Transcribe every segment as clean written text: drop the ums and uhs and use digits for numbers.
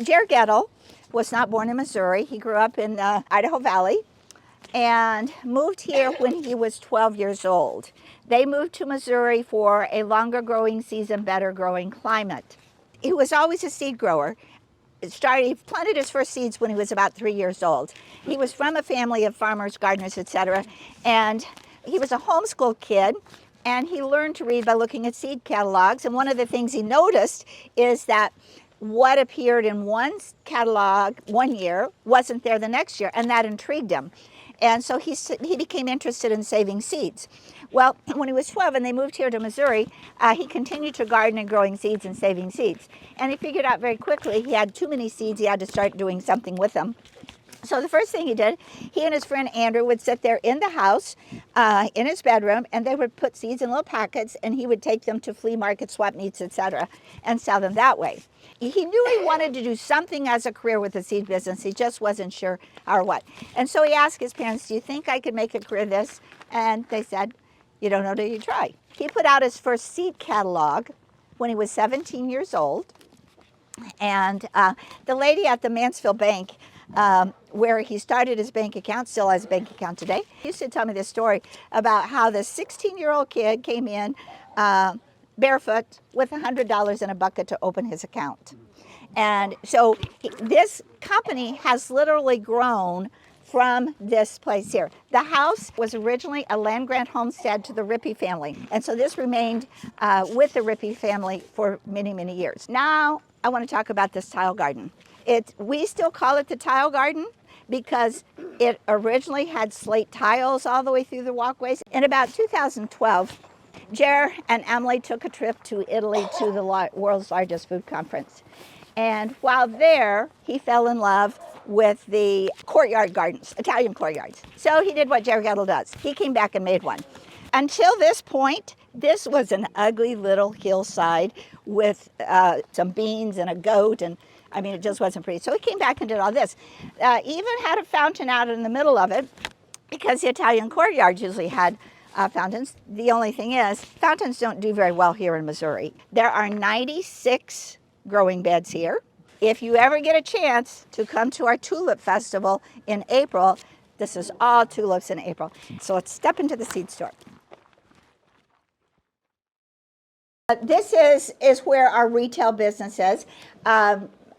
Jer Gettle was not born in Missouri. He grew up in the Idaho Valley and moved here when he was 12 years old. They moved to Missouri for a longer growing season, better growing climate. He was always a seed grower. He planted his first seeds when he was about 3 years old. He was from a family of farmers, gardeners, etc. And he was a homeschool kid, and he learned to read by looking at seed catalogs. And one of the things he noticed is that what appeared in one catalog one year wasn't there the next year, and that intrigued him. And so he became interested in saving seeds. Well, when he was 12 and they moved here to Missouri, he continued to garden and growing seeds and saving seeds. And he figured out very quickly he had too many seeds, he had to start doing something with them. So the first thing he did, he and his friend Andrew would sit there in the house, in his bedroom, and they would put seeds in little packets, and he would take them to flea markets, swap meets, etc., and sell them that way. He knew he wanted to do something as a career with the seed business. He just wasn't sure how or what. And so he asked his parents, do you think I could make a career of this? And they said, you don't know till you try. He put out his first seed catalog when he was 17 years old. And the lady at the Mansfield Bank, where he started his bank account, still has a bank account today, used to tell me this story about how the 16-year-old kid came in barefoot with $100 in a bucket to open his account. And so this company has literally grown from this place here. The house was originally a land grant homestead to the Rippey family. And so this remained with the Rippey family for many, many years. Now I want to talk about this tile garden. We still call it the tile garden because it originally had slate tiles all the way through the walkways. In about 2012, Jer and Emily took a trip to Italy to the world's largest food conference. And while there, he fell in love with the courtyard gardens, Italian courtyards. So he did what Jer Gettle does. He came back and made one. Until this point, this was an ugly little hillside with some beans and a goat, and I mean, it just wasn't pretty. So he came back and did all this. Even had a fountain out in the middle of it, because the Italian courtyards usually had fountains. The only thing is, fountains don't do very well here in Missouri. There are 96 growing beds here. If you ever get a chance to come to our tulip festival in April, this is all tulips in April. So let's step into the seed store. This is where our retail business is.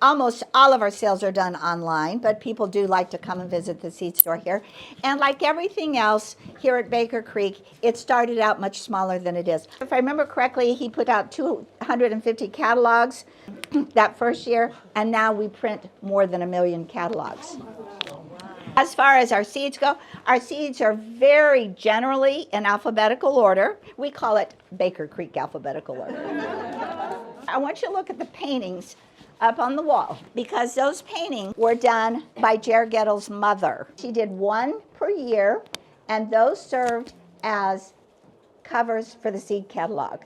Almost all of our sales are done online, but people do like to come and visit the seed store here. And like everything else here at Baker Creek, it started out much smaller than it is. If I remember correctly, he put out 250 catalogs that first year, and now we print more than 1 million catalogs. As far as our seeds go, our seeds are very generally in alphabetical order. We call it Baker Creek alphabetical order. I want you to look at the paintings up on the wall, because those paintings were done by Jer Gettle's mother. She did one per year, and those served as covers for the seed catalog.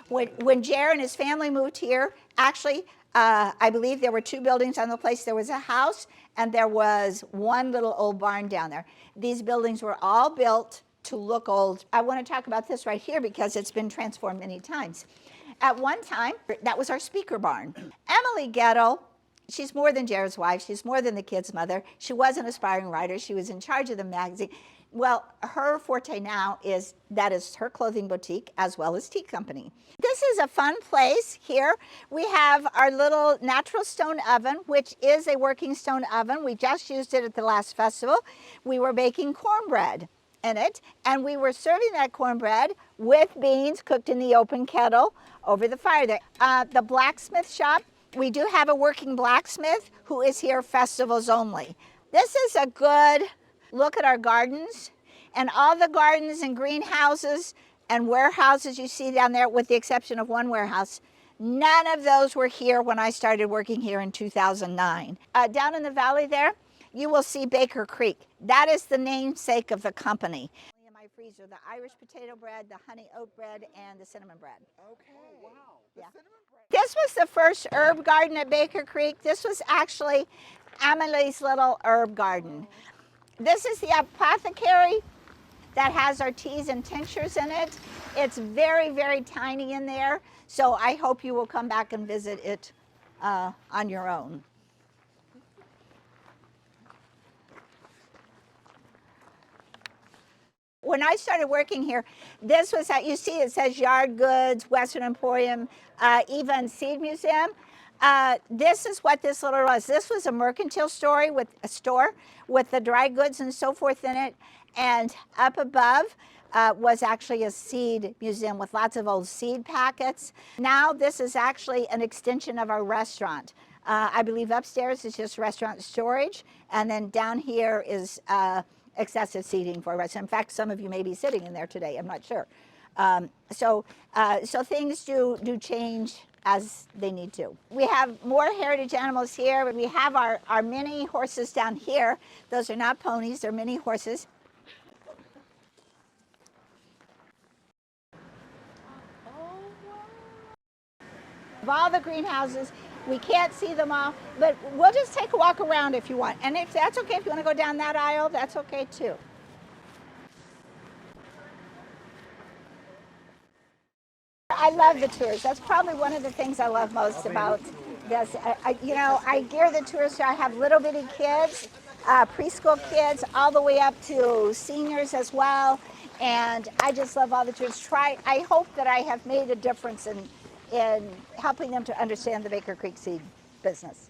When Jer and his family moved here, actually, I believe there were 2 buildings on the place. There was a house, and there was one little old barn down there. These buildings were all built to look old. I want to talk about this right here because it's been transformed many times. At one time, that was our speaker barn. Emily Gettle, she's more than Jer's wife. She's more than the kid's mother. She was an aspiring writer. She was in charge of the magazine. Well, her forte now is her clothing boutique as well as tea company. This is a fun place here. We have our little natural stone oven, which is a working stone oven. We just used it at the last festival. We were baking cornbread in it, and we were serving that cornbread with beans cooked in the open kettle over the fire there. The blacksmith shop, we do have a working blacksmith who is here festivals only. This is a good look at our gardens, and all the gardens and greenhouses and warehouses you see down there, with the exception of one warehouse, none of those were here when I started working here in 2009. Down in the valley there, you will see Baker Creek. That is the namesake of the company. In my freezer, the Irish potato bread, the honey oat bread, and the cinnamon bread. Okay, wow. Yeah. This was the first herb garden at Baker Creek. This was actually Emily's little herb garden. This is the apothecary that has our teas and tinctures in it. It's very, very tiny in there, so I hope you will come back and visit it on your own. When I started working here, this was that you see it says Yard Goods, Western Emporium, even Seed Museum. This is what this little was. This was a mercantile store with the dry goods and so forth in it, and up above was actually a seed museum with lots of old seed packets. Now this is actually an extension of our restaurant. I believe upstairs is just restaurant storage, and then down here is excessive seating for a restaurant. In fact, some of you may be sitting in there today, I'm not sure. So things do change as they need to. We have more heritage animals here. We have our mini horses down here. Those are not ponies, they're mini horses. Of all the greenhouses, we can't see them all, but we'll just take a walk around if you want. And if that's okay, if you want to go down that aisle, that's okay too. I love the tours. That's probably one of the things I love most about this. I gear the tours so I have little bitty kids, preschool kids, all the way up to seniors as well. And I just love all the tours. I hope that I have made a difference in helping them to understand the Baker Creek seed business.